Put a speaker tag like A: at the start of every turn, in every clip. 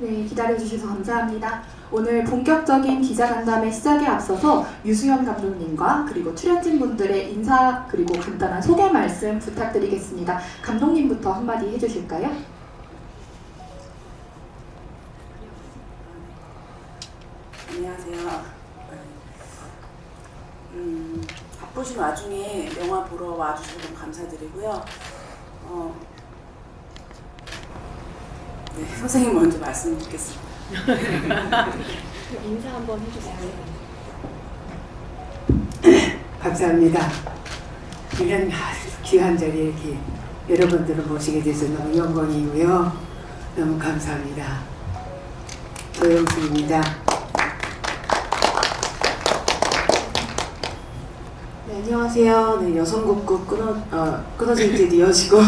A: 네, 기다려주셔서 감사합니다. 오늘 본격적인 기자간담회 시작에 앞서서 유수연 감독님과 그리고 출연진 분들의 인사 그리고 간단한 소개 말씀 부탁드리겠습니다. 감독님부터 한마디 해주실까요?
B: 안녕하세요. 바쁘신 와중에 영화 보러 와주셔서 너무 감사드리고요. 네, 선생님 먼저 말씀 듣겠습니다.
A: 인사 한번 해주세요.
C: 감사합니다. 이런 귀한 자리에 이렇게 여러분들을 모시게 돼서 너무 영광이고요. 너무 감사합니다. 조영수입니다.
D: 네, 안녕하세요. 네, 여성국국 끊어진 듯 이어지고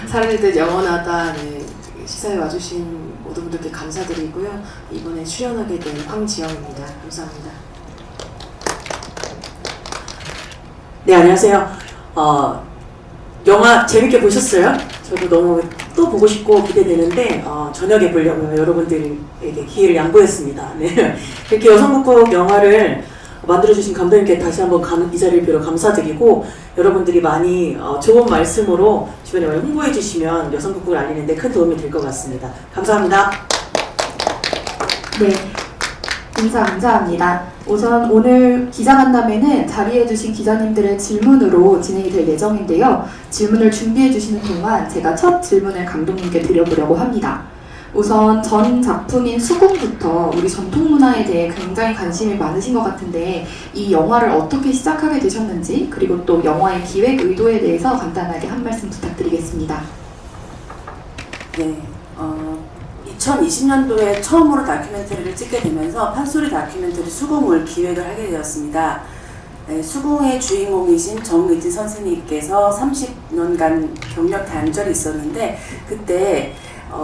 D: 사랑의 듯 영원하다. 네, 시사에 와주신 모든 분들께 감사드리고요. 이번에 출연하게 된 황지영입니다. 감사합니다.
E: 네, 안녕하세요. 영화 재밌게 보셨어요? 저도 너무 또 보고 싶고 기대되는데 저녁에 보려고요. 여러분들에게 기회를 양보했습니다. 네, 이렇게 여성국국 영화를 만들어주신 감독님께 다시 한번 이 자리를 빌어 감사드리고 여러분들이 많이 좋은 말씀으로 주변에 많이 홍보해 주시면 여성국국을 알리는 데 큰 도움이 될 것 같습니다. 감사합니다.
A: 네, 인사 감사합니다. 우선 오늘 기자간담회는 자리해주신 기자님들의 질문으로 진행이 될 예정인데요. 질문을 준비해주시는 동안 제가 첫 질문을 감독님께 드려보려고 합니다. 우선 전 작품인 수궁부터 우리 전통 문화에 대해 굉장히 관심이 많으신 것 같은데 이 영화를 어떻게 시작하게 되셨는지 그리고 또 영화의 기획 의도에 대해서 간단하게 한 말씀 부탁드리겠습니다.
B: 네, 2020년도에 처음으로 다큐멘터리를 찍게 되면서 판소리 다큐멘터리 수궁을 기획을 하게 되었습니다. 네, 수궁의 주인공이신 정의진 선생님께서 30년간 경력 단절이 있었는데 그때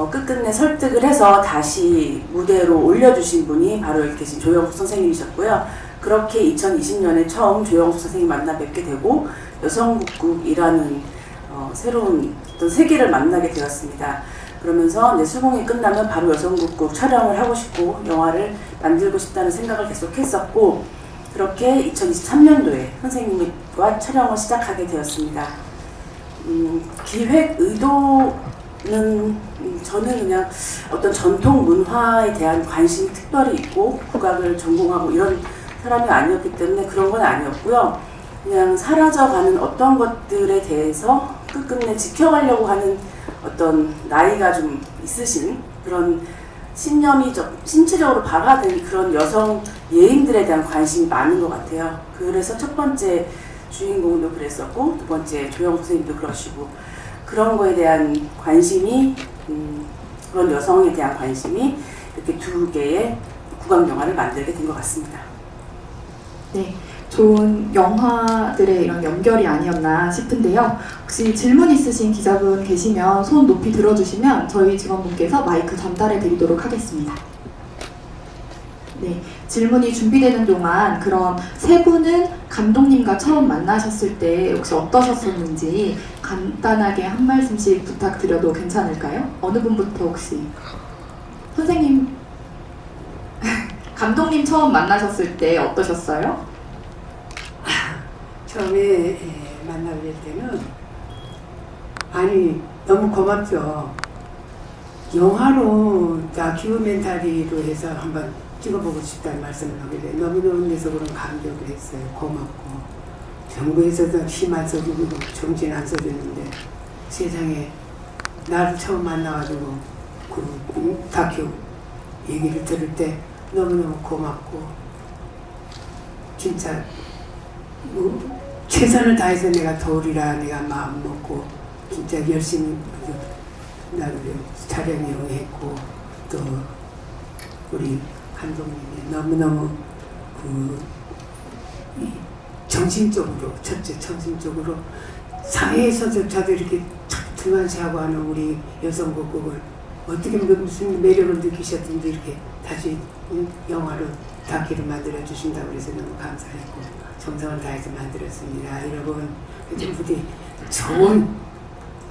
B: 끝끝내 설득을 해서 다시 무대로 올려주신 분이 바로 이렇게 계신 조영숙 선생님이셨고요. 그렇게 2020년에 처음 조영숙 선생님 만나 뵙게 되고 여성국국이라는 새로운 어떤 세계를 만나게 되었습니다. 그러면서 수궁이 끝나면 바로 여성국국 촬영을 하고 싶고 영화를 만들고 싶다는 생각을 계속 했었고 그렇게 2023년도에 선생님과 촬영을 시작하게 되었습니다. 기획 의도는 저는 그냥 어떤 전통 문화에 대한 관심이 특별히 있고 국악을 전공하고 이런 사람이 아니었기 때문에 그런 건 아니었고요. 그냥 사라져가는 어떤 것들에 대해서 끝끝내 지켜가려고 하는 어떤 나이가 좀 있으신 그런 신념이 좀 신체적으로 발화된 그런 여성 예인들에 대한 관심이 많은 것 같아요. 그래서 첫 번째 주인공도 그랬었고 두 번째 조영 선생님도 그러시고 그런 거에 대한 관심이 그런 여성에 대한 관심이 이렇게 두 개의 국악 영화를 만들게 된 것 같습니다.
A: 네, 좋은 영화들의 이런 연결이 아니었나 싶은데요. 혹시 질문 있으신 기자분 계시면 손 높이 들어주시면 저희 직원분께서 마이크 전달해 드리도록 하겠습니다. 네, 질문이 준비되는 동안 그럼 세 분은 감독님과 처음 만나셨을 때 혹시 어떠셨었는지 간단하게 한 말씀씩 부탁드려도 괜찮을까요? 어느 분부터 혹시? 선생님, 감독님 처음 만나셨을 때 어떠셨어요?
C: 처음에 만나뵐 때는 너무 고맙죠. 영화로 다큐멘터리로 해서 한번 찍어보고 싶다는 말씀을 하게 돼 너무너무 내속으로 감격을 했어요. 고맙고 정부에서도 힘 안 써주고 정신 안 써주는데 세상에 나를 처음 만나가지고 그 다큐 얘기를 들을 때 너무너무 고맙고 진짜 최선을 다해서 내가 도우리라 내가 마음 먹고 진짜 열심히 나를 촬영에 응했고 또 우리 감독님이 너무너무 정신적으로 첫째 정신적으로 사회에서조차도 이렇게 등한시하고 하는 우리 여성국국을 어떻게 무슨 매력을 느끼셨든지 이렇게 다시 영화로 다큐를 만들어 주신다고 해서 너무 감사했고 정성을 다해서 만들었습니다. 여러분 이제 부디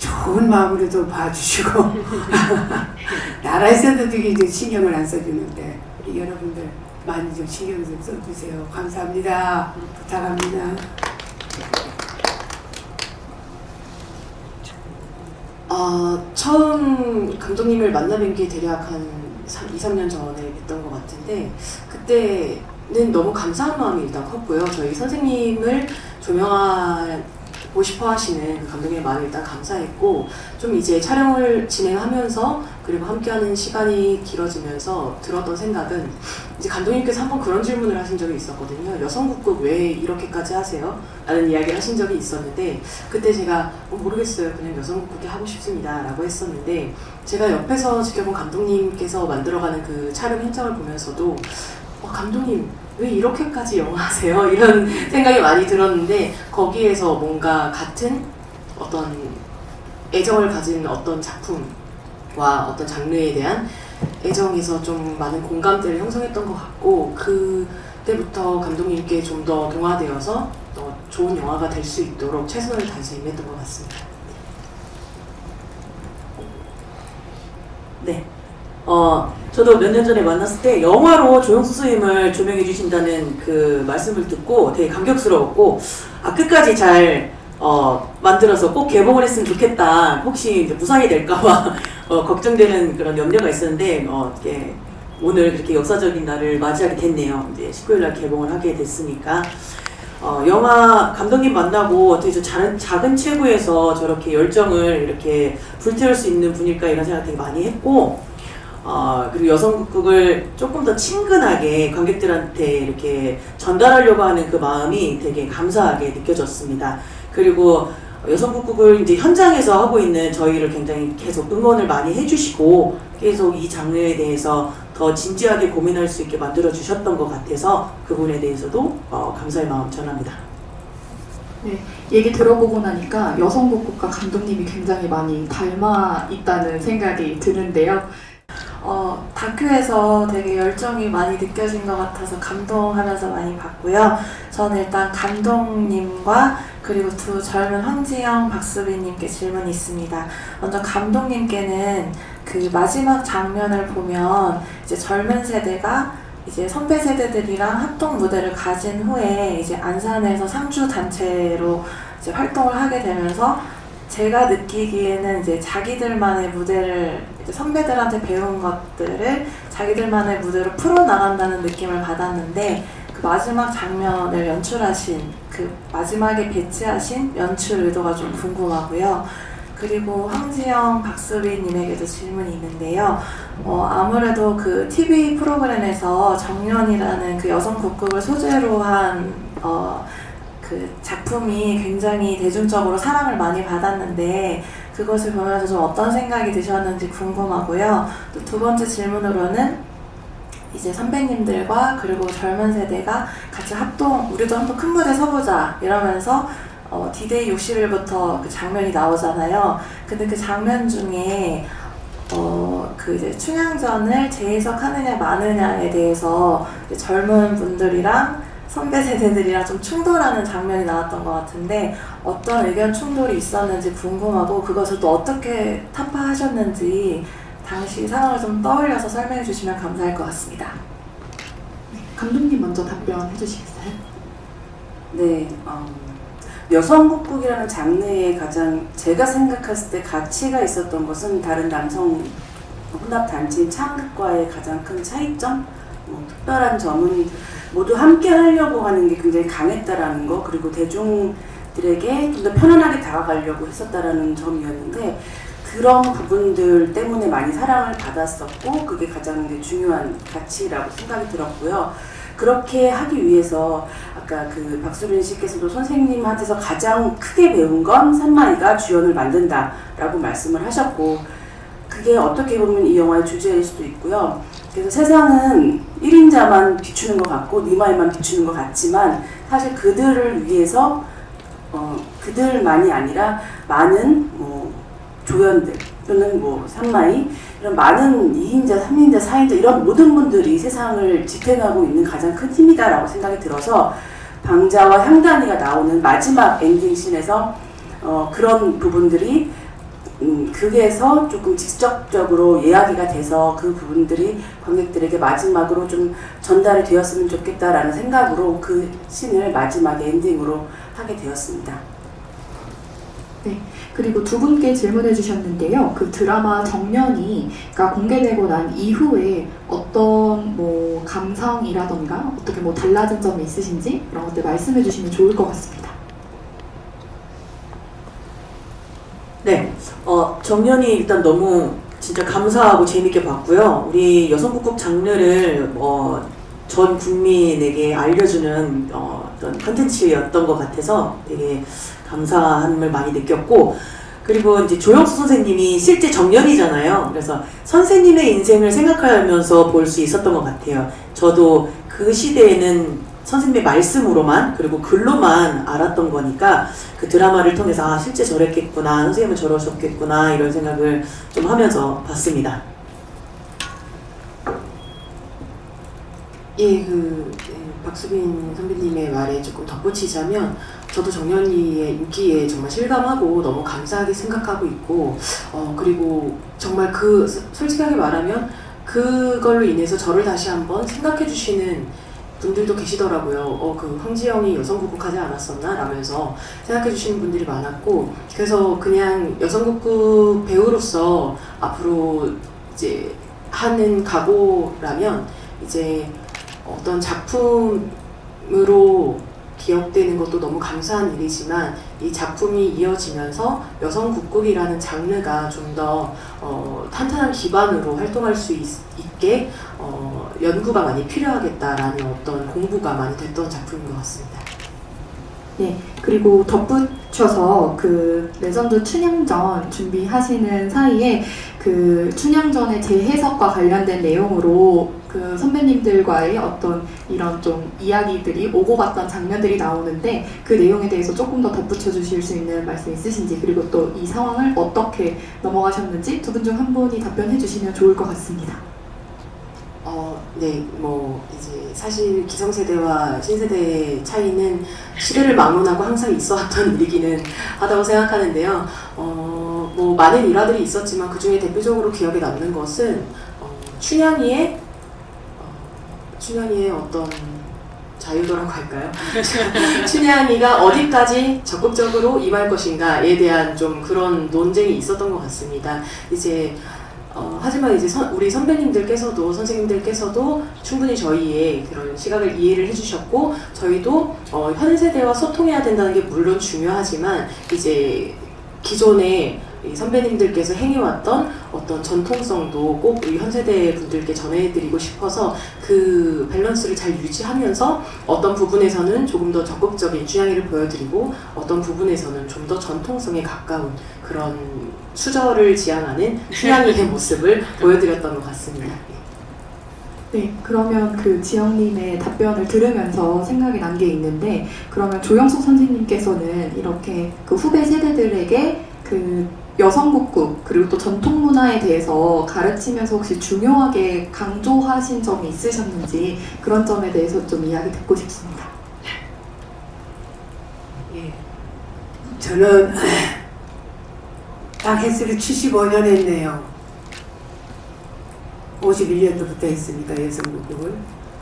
C: 좋은 마음으로 좀 봐주시고 나라에서도 되게 이제 신경을 안 써주는데 우리 여러분들 많이 좀 신경 좀 써주세요. 감사합니다. 부탁합니다.
D: 처음 감독님을 만나뵌 게 대략 한 2, 3년 전에 뵀던 것 같은데 그때는 너무 감사한 마음이 일단 컸고요. 저희 선생님을 조명하고 싶어 하시는 그 감독님의 마음이 일단 감사했고 좀 이제 촬영을 진행하면서 그리고 함께하는 시간이 길어지면서 들었던 생각은 이제 감독님께서 한번 그런 질문을 하신 적이 있었거든요. 여성국극 왜 이렇게까지 하세요? 라는 이야기를 하신 적이 있었는데 그때 제가 모르겠어요. 그냥 여성국극이 하고 싶습니다. 라고 했었는데 제가 옆에서 지켜본 감독님께서 만들어가는 그 촬영 현장을 보면서도 감독님 왜 이렇게까지 영화하세요? 이런 생각이 많이 들었는데 거기에서 뭔가 같은 어떤 애정을 가진 어떤 작품과 어떤 장르에 대한 애정에서 좀 많은 공감대를 형성했던 것 같고 그때부터 감독님께 좀 더 동화되어서 더 좋은 영화가 될 수 있도록 최선을 다해서 임했던 것 같습니다.
E: 네. 저도 몇 년 전에 만났을 때 영화로 조영수 선생님을 조명해 주신다는 그 말씀을 듣고 되게 감격스러웠고 끝까지 잘 만들어서 꼭 개봉을 했으면 좋겠다. 혹시 이제 무상이 될까봐 걱정되는 그런 염려가 있었는데 이렇게 오늘 그렇게 역사적인 날을 맞이하게 됐네요. 이제 19일 날 개봉을 하게 됐으니까 영화 감독님 만나고 되게 작은 체구에서 저렇게 열정을 이렇게 불태울 수 있는 분일까 이런 생각 되게 많이 했고 그리고 여성국극을 조금 더 친근하게 관객들한테 이렇게 전달하려고 하는 그 마음이 되게 감사하게 느껴졌습니다. 그리고 여성국극을 이제 현장에서 하고 있는 저희를 굉장히 계속 응원을 많이 해주시고 계속 이 장르에 대해서 더 진지하게 고민할 수 있게 만들어 주셨던 것 같아서 그분에 대해서도 감사의 마음 전합니다.
A: 네, 얘기 들어보고 나니까 여성국극과 감독님이 굉장히 많이 닮아 있다는 생각이 드는데요.
F: 다큐에서 되게 열정이 많이 느껴진 것 같아서 감동하면서 많이 봤고요. 저는 일단 감독님과 그리고 두 젊은 황지영, 박수빈님께 질문이 있습니다. 먼저 감독님께는 그 마지막 장면을 보면 이제 젊은 세대가 이제 선배 세대들이랑 합동 무대를 가진 후에 이제 안산에서 상주 단체로 이제 활동을 하게 되면서 제가 느끼기에는 이제 자기들만의 무대를 이제 선배들한테 배운 것들을 자기들만의 무대로 풀어나간다는 느낌을 받았는데 그 마지막 장면을 연출하신 그 마지막에 배치하신 연출 의도가 좀 궁금하고요. 그리고 황지영, 박수빈님에게도 질문이 있는데요. 아무래도 그 TV 프로그램에서 정연이라는 그 여성 국극을 소재로 한 그 작품이 굉장히 대중적으로 사랑을 많이 받았는데 그것을 보면서 좀 어떤 생각이 드셨는지 궁금하고요. 또 두 번째 질문으로는 이제 선배님들과 그리고 젊은 세대가 같이 우리도 한번 큰 무대 서보자 이러면서 D-Day 60일부터 그 장면이 나오잖아요. 근데 그 장면 중에 그 이제 춘향전을 재해석하느냐 마느냐에 대해서 이제 젊은 분들이랑 선배 세대들이랑 좀 충돌하는 장면이 나왔던 것 같은데 어떤 의견 충돌이 있었는지 궁금하고 그것을 또 어떻게 타파하셨는지 당시 상황을 좀 떠올려서 설명해 주시면 감사할 것 같습니다.
A: 감독님 먼저 답변해 주시겠어요?
B: 네, 여성국극이라는 장르에 가장 제가 생각했을 때 가치가 있었던 것은 다른 남성 혼합단체인 창극과의 가장 큰 차이점? 특별한 점은 모두 함께 하려고 하는 게 굉장히 강했다라는 거, 그리고 대중들에게 좀 더 편안하게 다가가려고 했었다라는 점이었는데 그런 부분들 때문에 많이 사랑을 받았었고 그게 가장 중요한 가치라고 생각이 들었고요. 그렇게 하기 위해서 아까 그 박수빈 씨께서도 선생님한테서 가장 크게 배운 건 산마이가 주연을 만든다라고 말씀을 하셨고 그게 어떻게 보면 이 영화의 주제일 수도 있고요. 그래서 세상은 1인자만 비추는 것 같고 니마이만 비추는 것 같지만 사실 그들을 위해서 그들만이 아니라 많은 조연들 또는 산마이 이런 많은 2인자, 3인자, 4인자 이런 모든 분들이 세상을 지탱하고 있는 가장 큰 힘이다라고 생각이 들어서 방자와 향단이가 나오는 마지막 엔딩 씬에서 그런 부분들이 극에서 조금 직접적으로 이야기가 돼서 그 부분들이 관객들에게 마지막으로 좀 전달이 되었으면 좋겠다라는 생각으로 그 씬을 마지막에 엔딩으로 하게 되었습니다.
A: 네, 그리고 두 분께 질문해 주셨는데요. 그 드라마 정년이가 공개되고 난 이후에 어떤 뭐 감상이라던가 어떻게 뭐 달라진 점이 있으신지 이런 것들 말씀해 주시면 좋을 것 같습니다.
E: 네, 정년이 일단 너무 진짜 감사하고 재밌게 봤고요. 우리 여성국국 장르를 전 국민에게 알려주는 어떤 컨텐츠였던 것 같아서 되게 감사함을 많이 느꼈고, 그리고 이제 조영수 선생님이 실제 정년이잖아요. 그래서 선생님의 인생을 생각하면서 볼 수 있었던 것 같아요. 저도 그 시대에는 선생님의 말씀으로만 그리고 글로만 알았던 거니까 그 드라마를 통해서 실제 저랬겠구나, 선생님은 저러셨겠구나 이런 생각을 좀 하면서 봤습니다.
D: 박수빈 선배님의 말에 조금 덧붙이자면 저도 정연이의 인기에 정말 실감하고 너무 감사하게 생각하고 있고 그리고 정말 솔직하게 말하면 그걸로 인해서 저를 다시 한번 생각해 주시는 분들도 계시더라고요. 그 황지영이 여성국국 하지 않았었나? 라면서 생각해 주시는 분들이 많았고, 그래서 그냥 여성국국 배우로서 앞으로 이제 하는 각오라면 이제 어떤 작품으로 기억되는 것도 너무 감사한 일이지만 이 작품이 이어지면서 여성국극이라는 장르가 좀 더 탄탄한 기반으로 활동할 수 있게 연구가 많이 필요하겠다라는 어떤 공부가 많이 됐던 작품인 것 같습니다.
A: 네, 그리고 덧붙여서 그 레전드 춘향전 준비하시는 사이에 그 춘향전의 재해석과 관련된 내용으로 그 선배님들과의 어떤 이런 좀 이야기들이 오고 갔던 장면들이 나오는데 그 내용에 대해서 조금 더 덧붙여 주실 수 있는 말씀 있으신지, 그리고 또 이 상황을 어떻게 넘어가셨는지 두 분 중 한 분이 답변해 주시면 좋을 것 같습니다.
D: 네, 이제 사실 기성세대와 신세대의 차이는 시대를 막론하고 항상 있어 왔던 일이기는 하다고 생각하는데요. 많은 일화들이 있었지만 그 중에 대표적으로 기억에 남는 것은 춘향이의 어떤 자유도라고 할까요? 춘향이가 어디까지 적극적으로 임할 것인가에 대한 좀 그런 논쟁이 있었던 것 같습니다. 이제 하지만 이제 우리 선배님들께서도 선생님들께서도 충분히 저희의 그런 시각을 이해를 해주셨고, 저희도 현 세대와 소통해야 된다는 게 물론 중요하지만 이제 기존의 이 선배님들께서 행해왔던 어떤 전통성도 꼭 우리 현 세대 분들께 전해드리고 싶어서 그 밸런스를 잘 유지하면서 어떤 부분에서는 조금 더 적극적인 춘향이를 보여드리고 어떤 부분에서는 좀 더 전통성에 가까운 그런 수저를 지향하는 춘향이의 모습을 보여드렸던 것 같습니다.
A: 네, 그러면 그 지영님의 답변을 들으면서 생각이 난 게 있는데, 그러면 조영숙 선생님께서는 이렇게 그 후배 세대들에게 그 여성국국 그리고 또 전통 문화에 대해서 가르치면서 혹시 중요하게 강조하신 점이 있으셨는지 그런 점에 대해서 좀 이야기 듣고 싶습니다.
C: 예. 저는 딱 횟수를 75년 했네요. 51년도부터 했습니다, 여성국극을.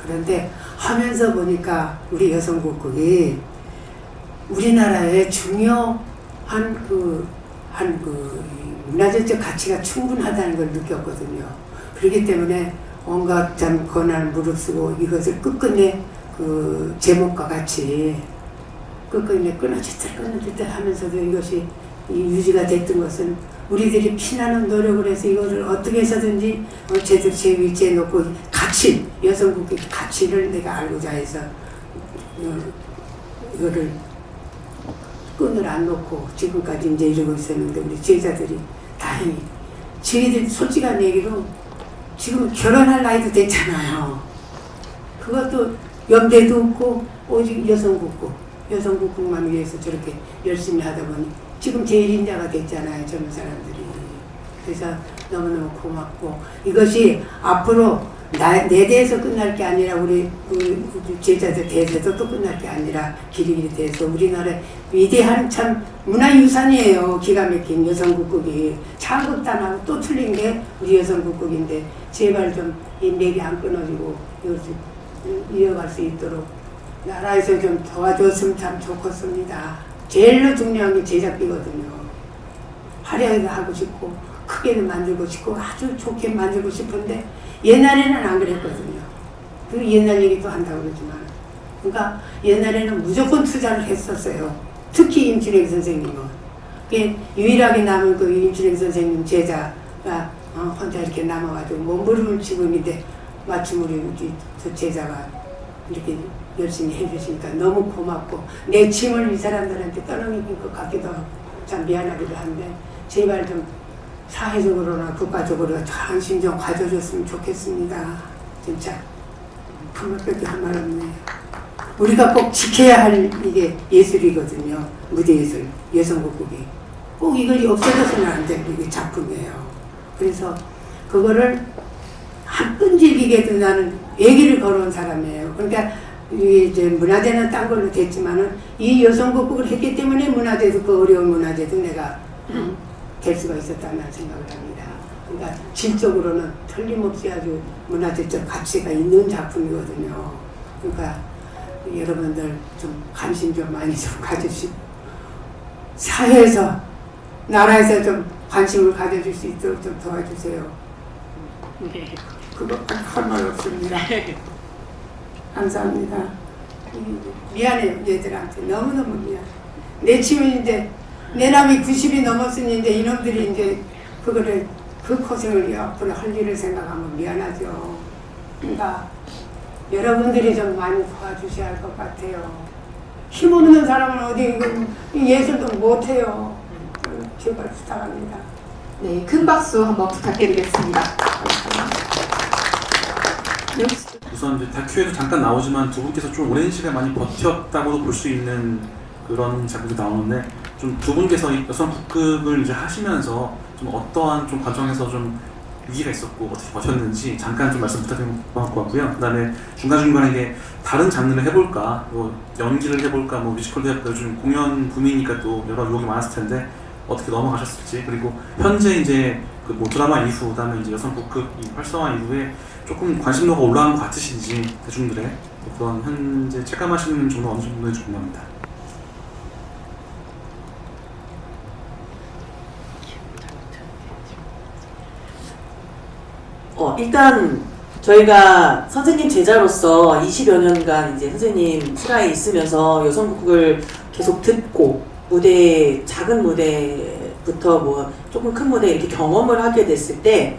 C: 그런데 하면서 보니까 우리 여성국극이 우리나라의 중요한 문화적 가치가 충분하다는 걸 느꼈거든요. 그렇기 때문에 온갖 참 권한을 무릅쓰고 이것을 끝끝내 그 제목과 같이 끝끝내 끊어지듯 하면서도 이것이 유지가 됐던 것은 우리들이 피나는 노력을 해서 이것을 어떻게 해서든지 제대로 제 위치에 놓고 가치, 여성국의 가치를 내가 알고자 해서 이거를 끈을 안 놓고 지금까지 이제 이러고 있었는데, 우리 제자들이 다행히 저희들 솔직한 얘기로 지금 결혼할 나이도 됐잖아요. 그것도 연대도 없고 오직 여성국국만 위해서 저렇게 열심히 하다 보니 지금 제1인자가 됐잖아요, 젊은 사람들이. 그래서 너무너무 고맙고, 이것이 앞으로 내 대해서 끝날 게 아니라 우리 제자들 대해서도 또 끝날 게 아니라 길이 돼서 우리나라의 위대한 참 문화유산이에요. 기가 막힌 여성국극이 창극단하고 또 틀린 게 우리 여성국극인데 제발 좀 이 맥이 안 끊어지고 이어갈 수 있도록 나라에서 좀 도와줬으면 참 좋겠습니다. 제일로 중요한 게 제작비거든요. 화려하게 하고 싶고 크게는 만들고 싶고 아주 좋게 만들고 싶은데 옛날에는 안 그랬거든요. 그 옛날 얘기도 한다고 그러지만 그러니까 옛날에는 무조건 투자를 했었어요. 특히 임춘행 선생님은 그게 유일하게 남은 그 임춘행 선생님 제자가 혼자 이렇게 남아가지고 몸부림을 치고 있는데 마침 우리 저 제자가 이렇게 열심히 해주시니까 너무 고맙고 내 짐을 이 사람들한테 떠넘긴 것 같기도 하고 참 미안하기도 한데 제발 좀 사회적으로나 국가적으로 관심 좀 가져줬으면 좋겠습니다. 진짜 그것밖에 할 말 없네요. 우리가 꼭 지켜야 할 이게 예술이거든요. 무대 예술, 여성국극이 꼭 이걸 없어져서는 안 되는 이게 작품이에요. 그래서 그거를 한 끈질기게도 나는 얘기를 걸어온 사람이에요. 그러니까 이제 문화재는 딴 걸로 됐지만은 이 여성국극을 했기 때문에 문화재도 그 어려운 문화재도 내가 될 수가 있었다는 생각을 합니다. 그러니까 질적으로는 틀림없이 아주 문화재적 가치가 있는 작품이거든요. 그러니까 여러분들 좀 관심 좀 많이 좀 가져주시고 사회에서 나라에서 좀 관심을 가져줄 수 있도록 좀 도와주세요. 그것밖에 할 말 없습니다. 감사합니다. 미안해요 얘들한테 너무너무 미안해. 내 친구는 이제 내 남이 90이 넘었으니 이제 이놈들이 이제 그거를 그 고생을 앞으로 할 일을 생각하면 미안하죠. 그러니까 여러분들이 좀 많이 도와주셔야 할 것 같아요. 힘없는 사람은 어디 예술도 못해요. 제발 부탁합니다.
A: 네, 큰 박수 한번 부탁드리겠습니다.
G: 우선 이제 다큐에도 잠깐 나오지만 두 분께서 좀 오랜 시간 많이 버텼다고도 볼 수 있는 그런 작품이 나오는데 좀 두 분께서 여성 국극을 이제 하시면서 좀 어떠한 좀 과정에서 좀 위기가 있었고 어떻게 버텼는지 잠깐 좀 말씀 부탁드릴 것 같고요. 그다음에 중간중간에 이게 다른 장르를 해볼까, 뭐 연기를 해볼까, 뭐 뮤지컬도 해볼까, 요즘 공연 붐이니까 또 여러 유혹이 많았을 텐데 어떻게 넘어가셨을지, 그리고 현재 이제 그 뭐 드라마 이후, 그다음에 이제 여성 국극 활성화 이후에 조금 관심도가 올라간 것 같으신지 대중들의 그런 현재 체감하시는 정도 어느 정도인지 궁금합니다.
E: 일단 저희가 선생님 제자로서 20여 년간 이제 선생님 실화에 있으면서 여성국극을 계속 듣고 작은 무대부터 뭐 조금 큰 무대 이렇게 경험을 하게 됐을 때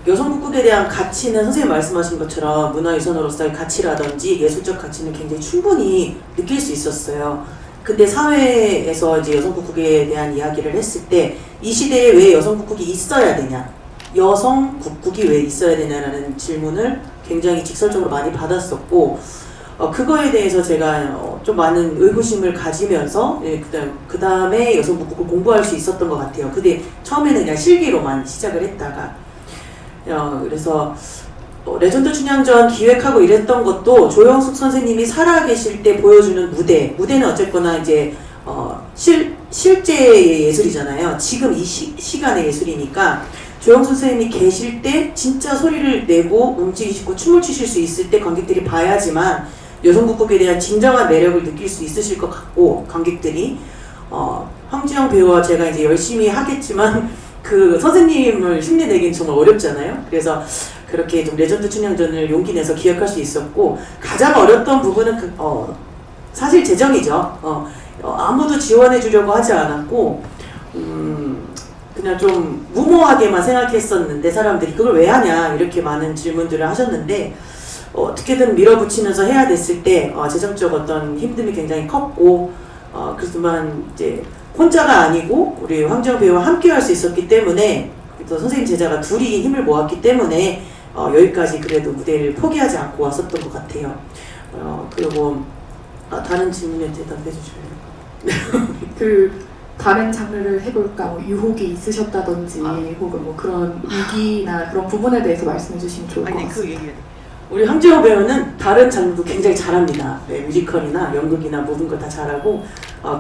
E: 여성국극에 대한 가치는 선생님 말씀하신 것처럼 문화유산으로서의 가치라든지 예술적 가치는 굉장히 충분히 느낄 수 있었어요. 근데 사회에서 이제 여성국극에 대한 이야기를 했을 때 이 시대에 왜 여성국극이 있어야 되냐, 여성국극이 왜 있어야 되냐라는 질문을 굉장히 직설적으로 많이 받았었고, 그거에 대해서 제가 좀 많은 의구심을 가지면서 그 다음에 여성국극을 공부할 수 있었던 것 같아요. 근데 처음에는 그냥 실기로만 시작을 했다가 그래서 레전드 춘향전 기획하고 이랬던 것도 조영숙 선생님이 살아계실 때 보여주는 무대는 어쨌거나 이제 실제의 예술이잖아요. 지금 이 시간의 예술이니까 조영숙 선생님이 계실 때 진짜 소리를 내고 움직이시고 춤을 추실 수 있을 때 관객들이 봐야지만 여성국극에 대한 진정한 매력을 느낄 수 있으실 것 같고, 관객들이 황지영 배우와 제가 이제 열심히 하겠지만 그 선생님을 흉내내기는 정말 어렵잖아요. 그래서 그렇게 좀 레전드 춘향전을 용기 내서 기획할 수 있었고, 가장 어렸던 부분은 사실 재정이죠. 아무도 지원해 주려고 하지 않았고 그냥 좀 무모하게만 생각했었는데 사람들이 그걸 왜 하냐 이렇게 많은 질문들을 하셨는데 어떻게든 밀어붙이면서 해야 됐을 때 재정적 어떤 힘듦이 굉장히 컸고, 그렇지만 이제 혼자가 아니고 우리 황지영 배우와 함께 할 수 있었기 때문에, 또 선생님 제자가 둘이 힘을 모았기 때문에 여기까지 그래도 무대를 포기하지 않고 왔었던 것 같아요. 그리고 다른 질문에 대답해 주실래요?
A: 다른 장르를 해볼까 뭐 유혹이 있으셨다든지 혹은 뭐 그런 위기나 그런 부분에 대해서 말씀해 주시면 좋을 것 같습니다.
E: 우리 황지호 배우는 다른 장르도 굉장히 잘합니다. 네, 뮤지컬이나 연극이나 모든 걸 다 잘하고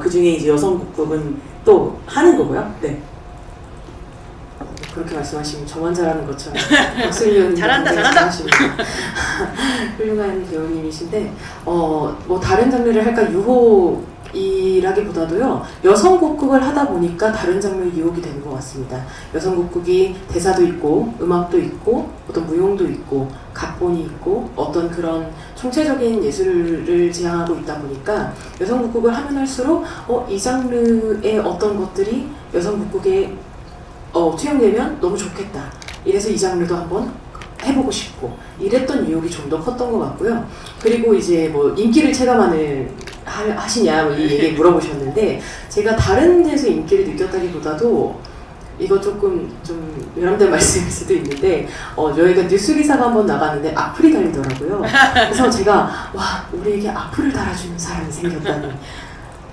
E: 그 중에 이제 여성 국극은 또 하는 거고요. 네.
D: 그렇게 말씀하시면 저만 잘하는 것처럼 박수미 배우님
H: 잘한다.
D: 잘하십니다. 훌륭한 배우님이신데 뭐 다른 장르를 할까 유혹이라기보다도요 여성 곡극을 하다 보니까 다른 장르 유혹이 되는 것 같습니다. 여성 곡극이 대사도 있고 음악도 있고 어떤 무용도 있고 각본이 있고 어떤 그런 총체적인 예술을 지향하고 있다 보니까 여성 곡극을 하면 할수록 이 장르의 어떤 것들이 여성 곡극에 투영되면 너무 좋겠다. 이래서 이 장르도 한번 해보고 싶고 이랬던 유혹이 좀 더 컸던 것 같고요. 그리고 이제 뭐 인기를 하시냐 이 얘기 물어보셨는데 제가 다른 데서 인기를 느꼈다기보다도 이거 조금 좀 외람된 말씀일 수도 있는데 저희가 뉴스 기사가 한번 나갔는데 악플이 달리더라고요. 그래서 제가 와 우리에게 악플을 달아주는 사람이 생겼다니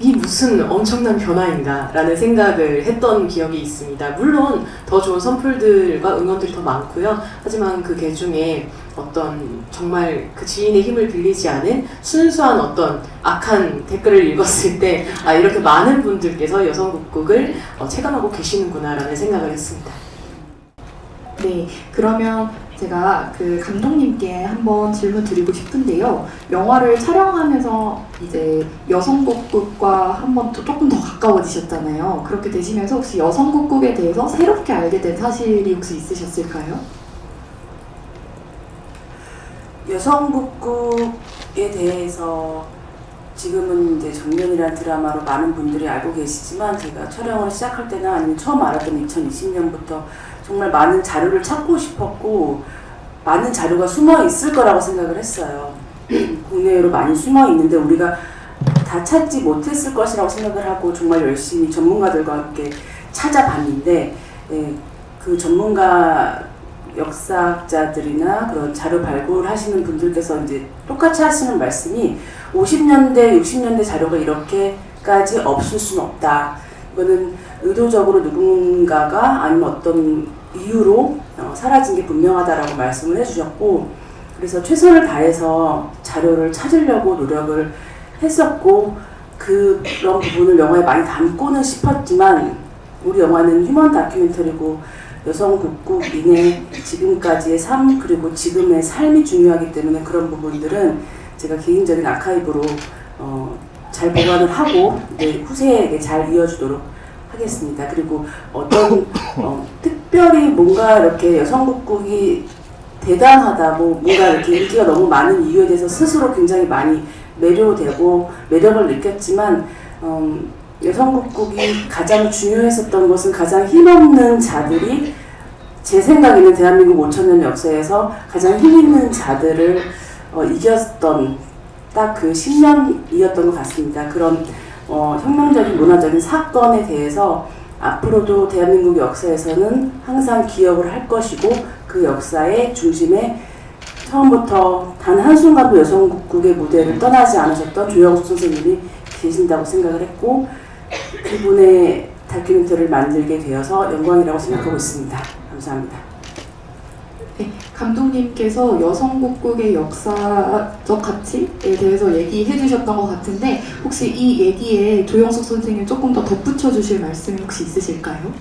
D: 이 무슨 엄청난 변화인가라는 생각을 했던 기억이 있습니다. 물론 더 좋은 선풀들과 응원들이 더 많고요. 하지만 그 개 중에 어떤 정말 그 지인의 힘을 빌리지 않은 순수한 어떤 악한 댓글을 읽었을 때 이렇게 많은 분들께서 여성 국극을 체감하고 계시는구나라는 생각을 했습니다.
A: 네, 그러면 제가 그 감독님께 한번 질문 드리고 싶은데요. 영화를 촬영하면서 이제 여성국극과 한번 조금 더 가까워지셨잖아요. 그렇게 되시면서 혹시 여성국극에 대해서 새롭게 알게 된 사실이 혹시 있으셨을까요?
B: 여성국극에 대해서 지금은 이제 정년이라는 드라마로 많은 분들이 알고 계시지만 제가 촬영을 시작할 때나 아니면 처음 알았던 2020년부터 정말 많은 자료를 찾고 싶었고 많은 자료가 숨어 있을 거라고 생각을 했어요. 국내외로 많이 숨어 있는데 우리가 다 찾지 못했을 것이라고 생각을 하고 정말 열심히 전문가들과 함께 찾아봤는데 그 전문가 역사학자들이나 그런 자료 발굴하시는 분들께서 이제 똑같이 하시는 말씀이 50년대, 60년대 자료가 이렇게까지 없을 수는 없다. 이거는 의도적으로 누군가가 아니면 어떤 이유로 사라진 게 분명하다라고 말씀을 해주셨고 그래서 최선을 다해서 자료를 찾으려고 노력을 했었고 그런 부분을 영화에 많이 담고는 싶었지만 우리 영화는 휴먼 다큐멘터리고 여성 국극인의 지금까지의 삶 그리고 지금의 삶이 중요하기 때문에 그런 부분들은 제가 개인적인 아카이브로 잘 보관을 하고 후세에게 잘 이어주도록 하겠습니다. 그리고 어떤 특별히 뭔가 이렇게 여성국극이 대단하다, 뭔가 이렇게 인기가 너무 많은 이유에 대해서 스스로 굉장히 많이 매료되고 매력을 느꼈지만 여성국극이 가장 중요했었던 것은 가장 힘없는 자들이 제 생각에는 대한민국 5,000년 역사에서 가장 힘있는 자들을 이겼던 딱 그 10년이었던 것 같습니다. 그런 혁명적인 문화적인 사건에 대해서 앞으로도 대한민국 역사에서는 항상 기억을 할 것이고 그 역사의 중심에 처음부터 단 한순간도 여성국극의 무대를 떠나지 않으셨던 조영숙 선생님이 계신다고 생각을 했고 그분의 다큐멘터리를 만들게 되어서 영광이라고 생각하고 있습니다. 감사합니다.
A: 네, 감독님께서 여성국극의 역사적 가치에 대해서 얘기해 주셨던 것 같은데 혹시 이 얘기에 조영숙 선생님 조금 더 덧붙여 주실 말씀이 혹시 있으실까요?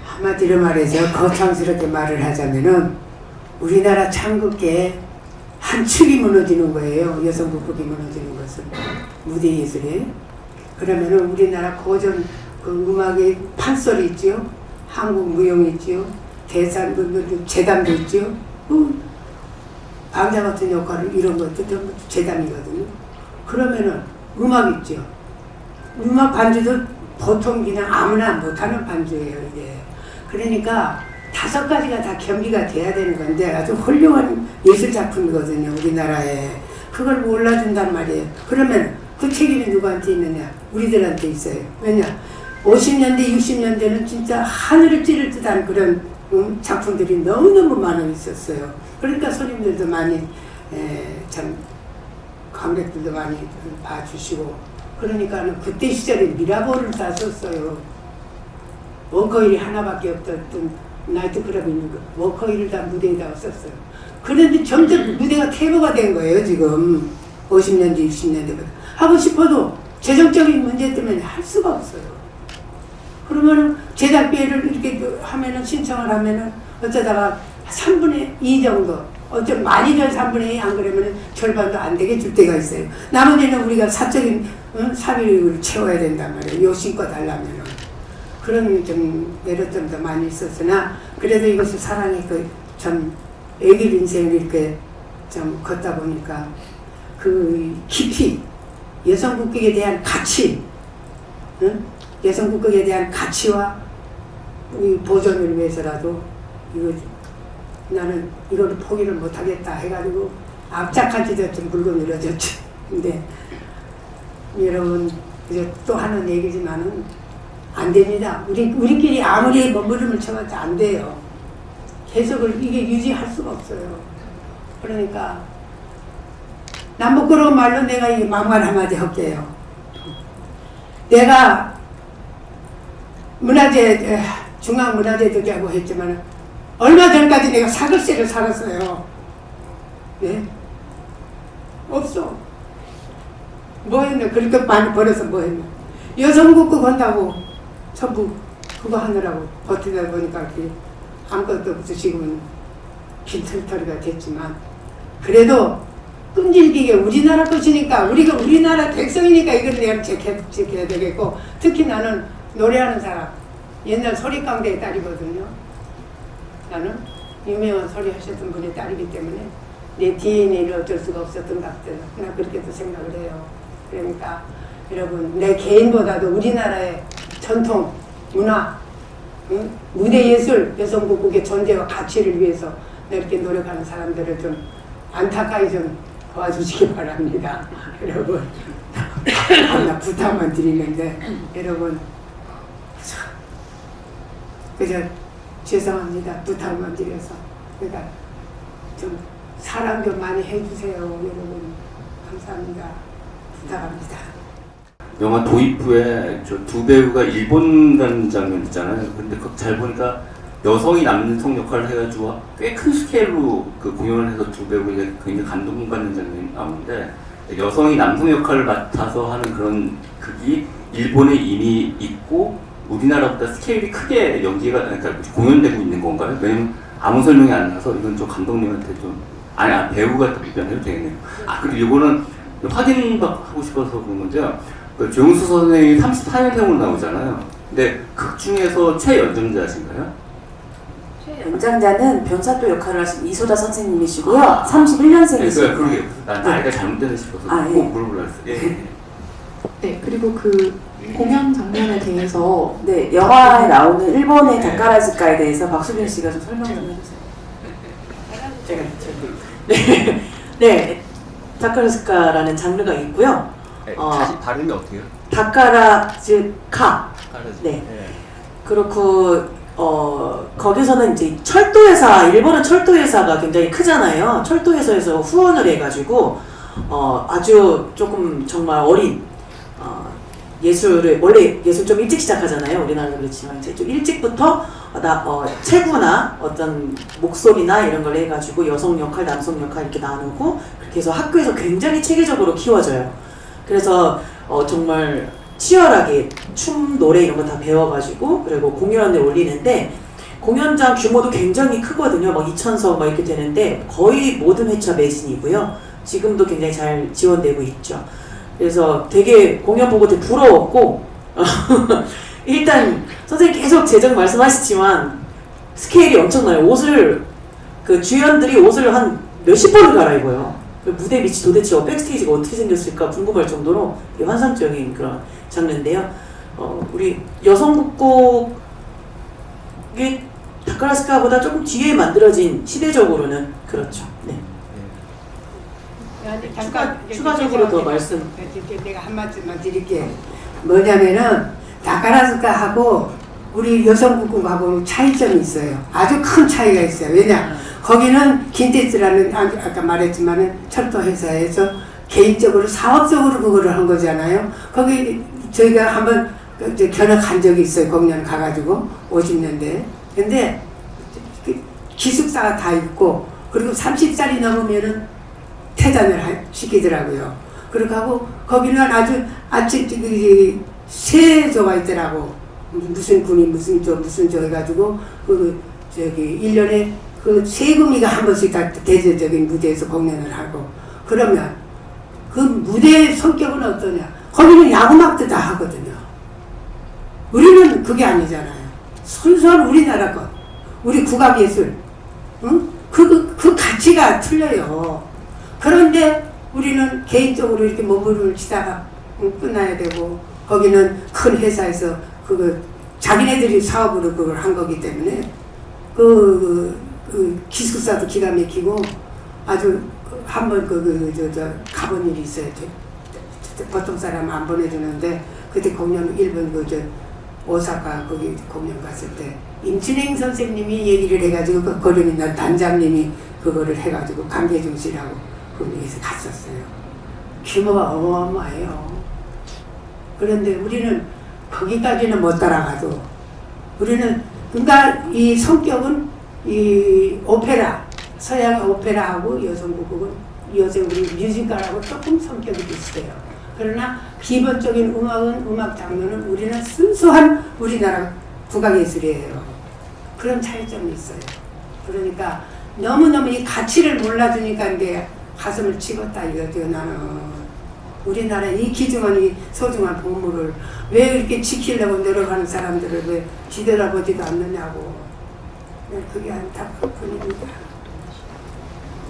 C: 한마디로 말해서 거창스럽게 말을 하자면은 우리나라 창극계의 한 축이 무너지는 거예요. 여성국극이 무너지는 것은 무대 예술에. 그러면은 우리나라 고전 그 음악의 판소리 있지요. 한국 무용 있지요. 재담도 있지요. 방자 같은 역할을 이런 것도 전부 재담이거든요. 그러면은 음악 있죠. 음악 반주도 보통 그냥 아무나 못하는 반주예요. 이게. 그러니까 5가지가 다 겸비가 돼야 되는 건데 아주 훌륭한 예술 작품이거든요. 우리나라에. 그걸 몰라준단 말이에요. 그러면 그 책임이 누구한테 있느냐? 우리들한테 있어요. 왜냐? 50년대, 60년대는 진짜 하늘을 찌를 듯한 그런 작품들이 너무너무 많이 있었어요. 그러니까 손님들도 많이 참 관객들도 많이 봐주시고 그러니까 그때 시절에 미라볼을 다 썼어요. 워커힐이 하나밖에 없던 나이트클럽이 있는 거 워커힐을 다 무대에다 썼어요. 그런데 점점 무대가 퇴보가 된 거예요. 지금 50년대 60년대부터 하고 싶어도 재정적인 문제 때문에 할 수가 없어요. 그러면은 제작비를 이렇게 하면은 신청을 하면은 어쩌다가 3분의 2 정도 어쩜 많이 전 3분의 2 안 그러면은 절반도 안 되게 줄 때가 있어요. 나머지는 우리가 사적인 사비를 채워야 된단 말이에요. 요신껏 하려면은. 그런 좀 매력점도 많이 있었으나 그래도 이것을 사랑했고 참 애길 인생을 이렇게 좀 걷다 보니까 그 깊이 여성 국격에 대한 가치, 여성 국격에 대한 가치와 이 보존을 위해서라도 이거 나는 이거를 포기를 못하겠다 해가지고 압착한 지도 좀 물고 늘어졌죠. 근데 여러분 이제 또 하는 얘기지만은 안 됩니다. 우리끼리 아무리 몸부림을 쳐봤자 안 돼요. 계속을 이게 유지할 수가 없어요. 그러니까 남부끄러운 말로 내가 이 막말 한마디 할게요. 내가 문화재 중앙문화재도하고 했지만 얼마 전까지 내가 사글세를 살았어요. 네? 없어. 뭐 했나? 그렇게 많이 벌어서 뭐 했나? 여성국극 한다고 전부 그거 하느라고 버티다 보니까 이렇게 아무것도 없어 지금은 빈털터리가 됐지만 그래도 끈질기게 우리나라 것이니까 우리가 우리나라 백성이니까 이걸 내가 지켜야 되겠고 특히 나는 노래하는 사람 옛날 소리깡대의 딸이거든요. 나는 유명한 소리 하셨던 분의 딸이기 때문에 내 DNA를 어쩔 수가 없었던 것 같아요. 나 그렇게도 생각을 해요. 그러니까 여러분 내 개인보다도 우리나라의 전통, 문화, 무대 예술, 여성국극의 존재와 가치를 위해서 이렇게 노력하는 사람들을 좀 안타까이 좀 도와주시기 바랍니다. 여러분 나 부탁만 드리는데 여러분 그저 죄송합니다. 부탁만 드려서 그러니까 좀 사랑 좀 많이 해주세요. 여러분 감사합니다. 부탁합니다.
H: 영화 도입 후에 저 두 배우가 일본 가는 장면 있잖아요. 근데 그거 잘 보니까 여성이 남성 역할을 해가지고 꽤 큰 스케일로 그 공연을 해서 두 배우가 굉장히 감동받는 장면이 나오는데 여성이 남성 역할을 맡아서 하는 그런 극이 일본에 이미 있고 우리나라보다 스케일이 크게 연기가 그러니까 공연되고 있는 건가요? 왜냐면 아무 설명이 안 나서 이건 좀 감독님한테 좀 배우가 답변해도 되겠네요. 그리고 이거는 확인하고 싶어서 그런 건데요. 그 조영수 선생님이 34년생으로 나오잖아요. 근데 극 중에서 최연장자신가요?
B: 연장자는 변사또 역할을 하신 이소다 선생님이시고요. 31년생이시고요.
H: 그러게요. 난 나이가 잘못되나 싶어서 꼭 물어보려고 했어요.
A: 네, 그리고 그 공연 장면에 대해서
B: 네, 영화에 나오는 일본의 다카라즈카에 대해서 박수빈 씨가 좀 설명 좀 해주세요.
E: 네, 다카라즈카라는 장르가 있고요.
H: 다시 발음이 어떻게요?
E: 다카라즈카. 네. 그렇고 거기서는 이제 철도회사, 일본은 철도회사가 굉장히 크잖아요. 철도회사에서 후원을 해가지고 아주 조금 정말 어린 예술을 원래 예술 좀 일찍 시작하잖아요. 우리나라도 그렇지만 이제 좀 일찍부터 체구나 어떤 목소리나 이런 걸 해가지고 여성 역할, 남성 역할 이렇게 나누고 그렇게 해서 학교에서 굉장히 체계적으로 키워져요. 그래서 정말 치열하게 춤, 노래 이런 거 다 배워가지고 그리고 공연을 올리는데 공연장 규모도 굉장히 크거든요. 막 2,000석 막 이렇게 되는데 거의 모든 회차 매진이고요. 지금도 굉장히 잘 지원되고 있죠. 그래서 되게 공연 보고 되게 부러웠고 일단 선생님 계속 재정 말씀하시지만 스케일이 엄청나요. 옷을 그 주연들이 옷을 한 몇십 벌을 갈아입어요. 무대 밑이 도대체 백스테이지가 어떻게 생겼을까 궁금할 정도로 환상적인 그런 장르인데요. 우리 여성국곡이 다카라스카보다 조금 뒤에 만들어진 시대적으로는 그렇죠. 네. 추가적으로 더 말씀.
C: 내가 한 말씀만 드릴게. 뭐냐면은 다카라스카하고 우리 여성국곡하고 차이점이 있어요. 아주 큰 차이가 있어요. 왜냐? 거기는 긴테스라는 아까 말했지만은 철도 회사에서 개인적으로 사업적으로 그거를 한 거잖아요. 거기 저희가 한번 이제 견학 간 적이 있어요. 공연 가가지고 50년대. 근데 기숙사가 다 있고 그리고 30살이 넘으면은 퇴단을 시키더라고요. 그렇게 하고 거기는 아주 아침 세조가 있더라고. 무슨 군이 무슨 저 해가지고 그 저기 1년에 그 세금이가 한 번씩 다 대대적인 무대에서 공연을 하고 그러면 그 무대의 성격은 어떠냐? 거기는 야구막도 다 하거든요. 우리는 그게 아니잖아요. 순수한 우리나라 것, 우리 국악예술, 응? 그 가치가 틀려요. 그런데 우리는 개인적으로 이렇게 몸부림을 치다가 끝나야 되고 거기는 큰 회사에서 그거 자기네들이 사업으로 그걸 한 거기 때문에 그 기숙사도 기가 막히고 아주 한번 저 가본 일이 있어요. 보통 사람 안 보내주는데 그때 공연 일본 오사카 거기 공연 갔을 때 임춘행 선생님이 얘기를 해가지고 그 거름 있는 단장님이 그거를 해가지고 강계중 씨라고 거기에서 갔었어요. 규모가 어마어마해요. 그런데 우리는 거기까지는 못 따라가도 우리는 그러니까 이 성격은 이 오페라 서양 오페라하고 여성국은 우리 뮤지컬하고 조금 성격이 비슷해요. 그러나 기본적인 음악은 음악 장르는 우리는 순수한 우리나라 국악예술이에요. 그런 차이점이 있어요. 그러니까 너무너무 이 가치를 몰라주니까 이게 가슴을 치웠다 이거죠. 나는 우리나라 이 귀중한 이 소중한 보물을 왜 이렇게 지키려고 노력하는 사람들을 왜 뒤돌아보지도 않느냐고. 그게 안타까운 뿐입니다.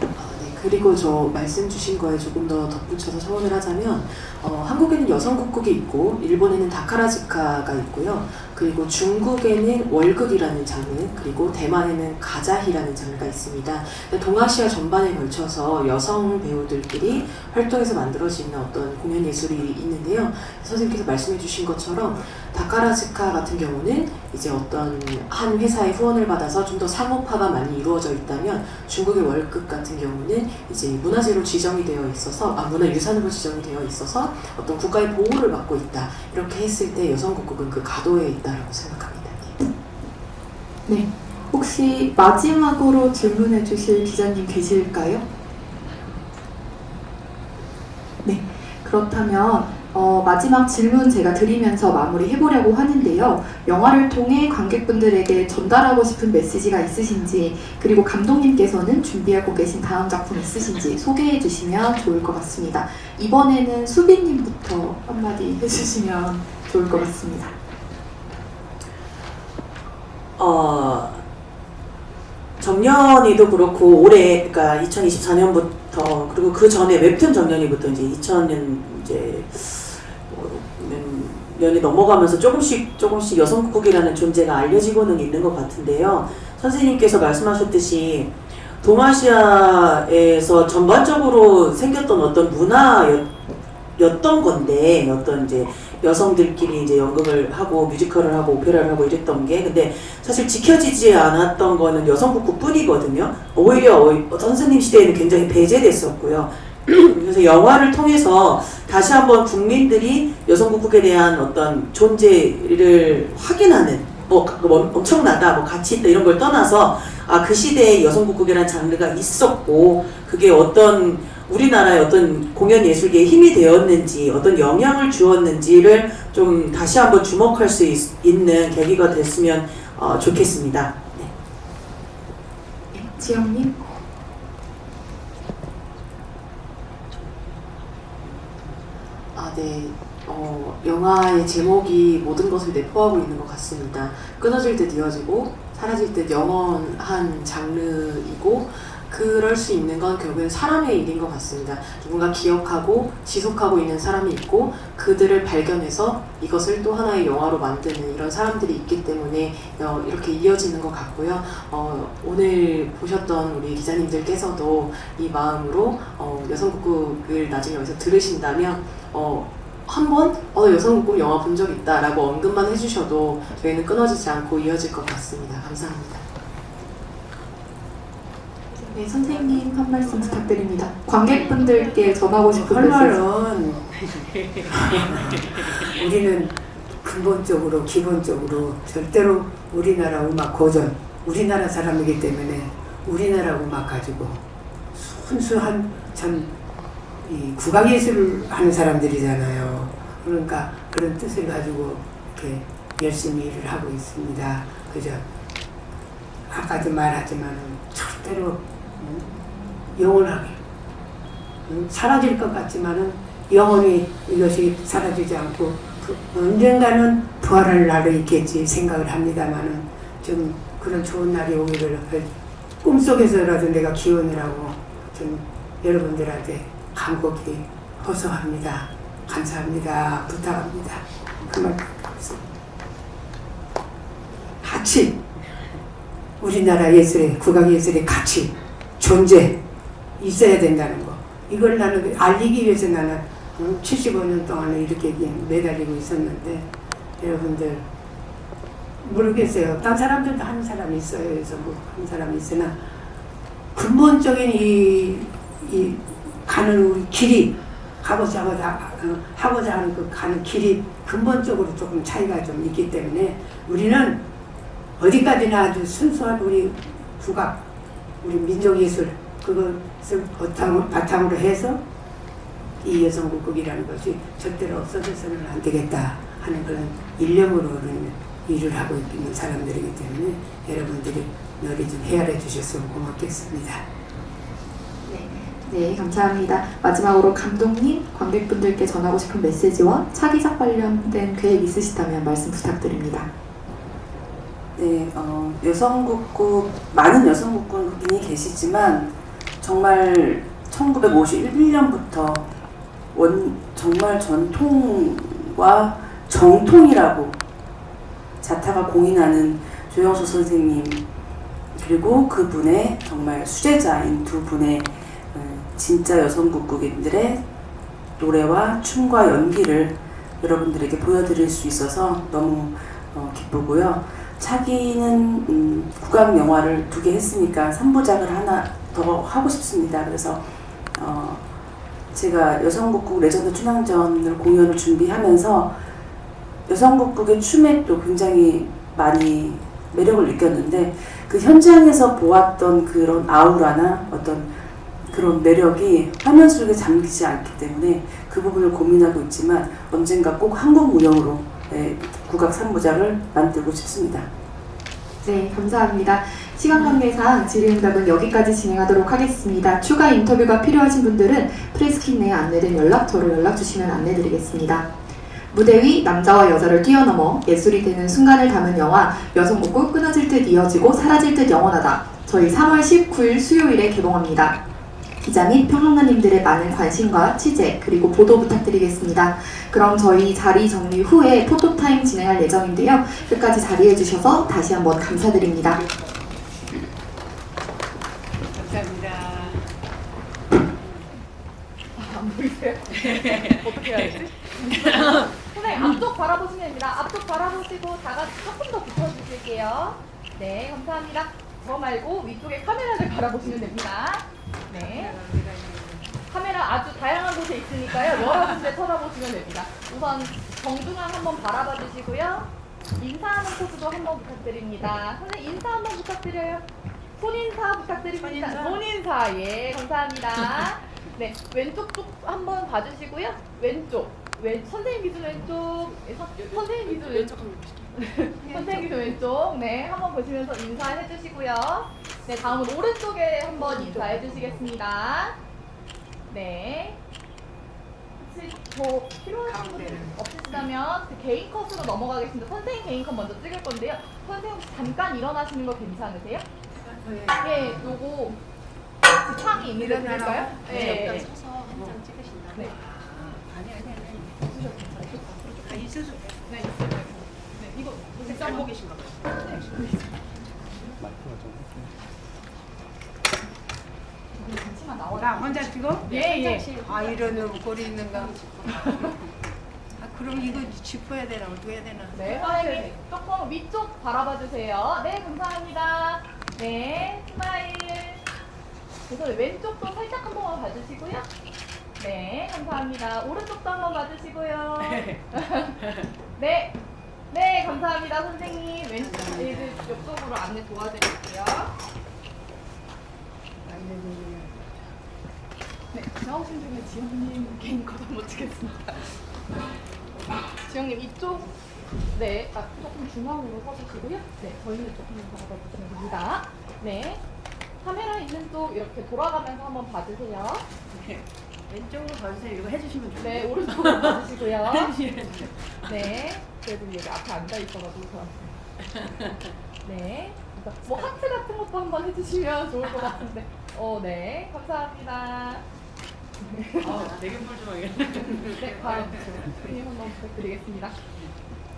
D: 네, 그리고 저 말씀 주신 거에 조금 더 덧붙여서 서원을 하자면 한국에는 여성국극이 있고 일본에는 다카라즈카가 있고요. 그리고 중국에는 월극이라는 장르, 그리고 대만에는 가자히라는 장르가 있습니다. 동아시아 전반에 걸쳐서 여성 배우들끼리 활동해서 만들어지는 어떤 공연 예술이 있는데요. 선생님께서 말씀해 주신 것처럼 다카라즈카 같은 경우는 이제 어떤 한 회사의 후원을 받아서 좀 더 상업화가 많이 이루어져 있다면 중국의 월극 같은 경우는 이제 문화재로 지정이 되어 있어서 문화유산으로 지정이 되어 있어서 어떤 국가의 보호를 받고 있다. 이렇게 했을 때 여성국극은 그 가도에 있다라고 생각합니다.
A: 네. 혹시 마지막으로 질문해 주실 기자님 계실까요? 네. 그렇다면 마지막 질문 제가 드리면서 마무리해보려고 하는데요. 영화를 통해 관객분들에게 전달하고 싶은 메시지가 있으신지, 그리고 감독님께서는 준비하고 계신 다음 작품 있으신지 소개해 주시면 좋을 것 같습니다. 이번에는 수빈님부터 한마디 해주시면 좋을 것 같습니다.
E: 정년이도 그렇고 올해 그러니까 2024년부터 그리고 그 전에 웹툰 정년이부터 이제 2000년 이제 년이 넘어가면서 조금씩 여성국극이라는 존재가 알려지고는 있는 것 같은데요. 선생님께서 말씀하셨듯이 동아시아에서 전반적으로 생겼던 어떤 문화였던 건데 어떤 이제 여성들끼리 이제 연극을 하고 뮤지컬을 하고 오페라를 하고 이랬던 게 근데 사실 지켜지지 않았던 거는 여성국극뿐이거든요. 오히려 선생님 시대에는 굉장히 배제됐었고요. 그래서 영화를 통해서 다시 한번 국민들이 여성국극에 대한 어떤 존재를 확인하는 엄청나다 가치 있다 이런 걸 떠나서 그 시대에 여성국극이라는 장르가 있었고 그게 어떤 우리나라의 어떤 공연 예술계에 힘이 되었는지 어떤 영향을 주었는지를 좀 다시 한번 주목할 수 있는 계기가 됐으면 좋겠습니다. 네.
A: 지영님?
D: 네. 영화의 제목이 모든 것을 내포하고 있는 것 같습니다. 끊어질 듯 이어지고 사라질 듯 영원한 장르이고 그럴 수 있는 건 결국엔 사람의 일인 것 같습니다. 누군가 기억하고 지속하고 있는 사람이 있고 그들을 발견해서 이것을 또 하나의 영화로 만드는 이런 사람들이 있기 때문에 이렇게 이어지는 것 같고요. 오늘 보셨던 우리 기자님들께서도 이 마음으로 여성국극을 나중에 여기서 들으신다면 한번 여성국극 영화 본 적 있다 라고 언급만 해주셔도 저희는 끊어지지 않고 이어질 것 같습니다. 감사합니다.
A: 네, 선생님 한 말씀 부탁드립니다. 관객분들께 전하고 싶은
C: 할
A: 메시지.
C: 말은 우리는 근본적으로 기본적으로 절대로 우리나라 음악 고전, 우리나라 사람이기 때문에 우리나라 음악 가지고 순수한 참 이 국악예술을 하는 사람들이잖아요. 그러니까 그런 뜻을 가지고 이렇게 열심히 일을 하고 있습니다. 그저 아까도 말하지만 절대로 영원하게 사라질 것 같지만은 영원히 이것이 사라지지 않고 언젠가는 부활할 날이 있겠지 생각을 합니다만은 좀 그런 좋은 날이 오기를 꿈속에서라도 내가 기원을 하고 좀 여러분들한테 간곡히 호소합니다. 감사합니다. 부탁합니다. 그만 같이 우리나라 예술의 국악예술의 가치 존재 있어야 된다는 거. 이걸 나는 알리기 위해서 나는 75년 동안 이렇게 매달리고 있었는데 여러분들 모르겠어요. 딴 사람들도 하는 사람이 있어요. 그래서 뭐 하는 사람이 있으나 근본적인 이 가는 우리 길이 하고자 하는 그 가는 길이 근본적으로 조금 차이가 좀 있기 때문에 우리는 어디까지나 아주 순수한 우리 국악, 우리 민족예술 그것을 바탕으로 해서 이 여성국극이라는 것이 절대로 없어져서는 안 되겠다 하는 그런 일념으로는 일을 하고 있는 사람들이기 때문에 여러분들이 노래 좀 헤아려 주셨으면 고맙겠습니다.
A: 네, 감사합니다. 마지막으로 감독님, 관객분들께 전하고 싶은 메시지와 차기작 관련된 계획 있으시다면 말씀 부탁드립니다.
B: 네, 여성국극 많은 여성국극인이 계시지만 정말 1951년부터 정말 전통과 정통이라고 자타가 공인하는 조영수 선생님 그리고 그분의 정말 수제자인 두 분의 진짜 여성국극인들의 노래와 춤과 연기를 여러분들에게 보여드릴 수 있어서 너무 기쁘고요. 차기는 국악 영화를 2개 했으니까 3부작을 하나 더 하고 싶습니다. 그래서 제가 여성국극 레전드 춘향전을 공연을 준비하면서 여성국극의 춤에 또 굉장히 많이 매력을 느꼈는데 그 현장에서 보았던 그런 아우라나 어떤 그런 매력이 화면 속에 잠기지 않기 때문에 그 부분을 고민하고 있지만 언젠가 꼭 한국 무용으로 국악 3부작을 만들고 싶습니다.
A: 네, 감사합니다. 시간 관계상 질의응답은 여기까지 진행하도록 하겠습니다. 추가 인터뷰가 필요하신 분들은 프레스킷 내에 안내된 연락처로 연락 주시면 안내드리겠습니다. 무대 위 남자와 여자를 뛰어넘어 예술이 되는 순간을 담은 영화 여성국극 끊어질 듯 이어지고 사라질 듯 영원하다. 저희 3월 19일 수요일에 개봉합니다. 기자 및 평론가님들의 많은 관심과 취재 그리고 보도 부탁드리겠습니다. 그럼 저희 자리 정리 후에 포토타임 진행할 예정인데요. 끝까지 자리해 주셔서 다시 한번 감사드립니다.
C: 감사합니다.
I: 안 보이세요? 어떻게 해야지? 선생님 앞쪽 바라보시면 됩니다. 앞쪽 바라보시고 다 같이 조금 더 붙여주실게요. 네, 감사합니다. 저 말고 위쪽에 카메라를 바라보시면 됩니다. 네. 카메라 아주 다양한 곳에 있으니까요. 여러 군데 쳐다보시면 됩니다. 우선 정중앙 한번 바라봐 주시고요. 인사하는 포즈도 한번 부탁드립니다. 선생님 인사 한번 부탁드려요. 손인사 부탁드립니다. 손인사. 예, 감사합니다. 네, 왼쪽 쪽 한번 봐주시고요. 왼쪽. 선생님 기준 왼쪽. 선생님 기준 왼쪽 한번 보실게요. 선생님 기준 왼쪽. 네, 한번 보시면서 인사해 주시고요. 네, 다음은 오른쪽에 한번 인사해 주시겠습니다. 네. 혹시 더 필요하신 분들 없으시다면 그 개인 컷으로 넘어가겠습니다. 선생님 개인 컷 먼저 찍을 건데요. 선생님 혹시 잠깐 일어나시는 거 괜찮으세요? 네, 요거 창이 있는데 드릴까요? 네. 서서 한 장 찍으신다고? 네. 있으셔도 돼요. 네, 있어요. 네, 이거 직접 보고 계신가 봐요. 네. 잠시만 나와요.
C: 나 혼자 찍어?
I: 예, 예.
C: 아 이런 꼴이 있는가? 아 그럼 이거 짚어야 되나 어떻게 해야 되나?
I: 네, 선생님 조금 위쪽 바라봐 주세요. 네, 감사합니다. 네, 스마일. 우선 왼쪽도 살짝 한 번만 봐주시고요. 네, 감사합니다. 오른쪽도 한 번 봐주시고요. 네, 네, 감사합니다, 선생님. 왼쪽, 옆쪽으로 안내 도와드릴게요. 네, 나오신 중에 지영님 개인 컷 한번 찍겠습니다. 지영님 이쪽, 네, 조금 중앙으로 서주시고요. 네, 저희는 조금 더 받아주시면 됩니다. 네, 카메라 있는 쪽 이렇게 돌아가면서 한번 봐주세요.
J: 왼쪽으로 봐주세요. 이거 해주시면 좋아요.
I: 네, 오른쪽으로 봐주시고요. 네, 그래도 여기 앞에 앉아 있어가지고 저한테. 네, 뭐 하트 같은 것도 한번 해주시면 좋을 것 같은데. 네, 감사합니다.
J: 대금불 좀
I: 네, 다음 스크린 한번 부탁드리겠습니다.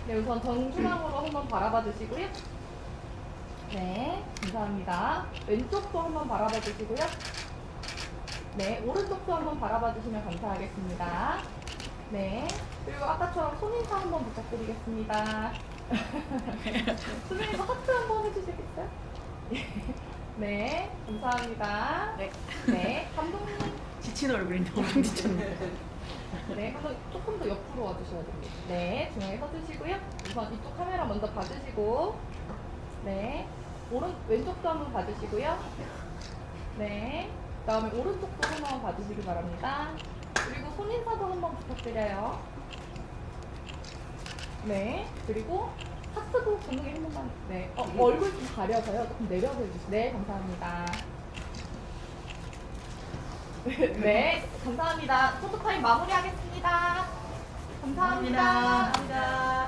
I: 네, 우선 정중앙으로 한번 바라봐 주시고요. 네, 감사합니다. 왼쪽도 한번 바라봐 주시고요. 네, 오른쪽도 한번 바라봐 주시면 감사하겠습니다. 네, 그리고 아까처럼 손인사 한번 부탁드리겠습니다. 선생님 하트 한번 해주시겠어요? 네, 감사합니다.
J: 네.
I: 네, 감독님.
J: 지친 얼굴인데 엄청 지쳤네.
I: 네, 한번 조금 더 옆으로 와주셔야 됩니다. 네, 중앙에 서주시고요. 우선 이쪽 카메라 먼저 봐주시고, 네, 왼쪽도 한번 봐주시고요. 네, 그다음에 오른쪽도 한번 봐주시기 바랍니다. 그리고 손인사도 한번 부탁드려요. 네, 그리고 하트도 전국에 한 번만. 네, 얼굴 좀 가려서요. 조금 내려서 해주세요. 네, 감사합니다. 네, 감사합니다. 포토타임 마무리하겠습니다. 감사합니다.
J: 감사합니다.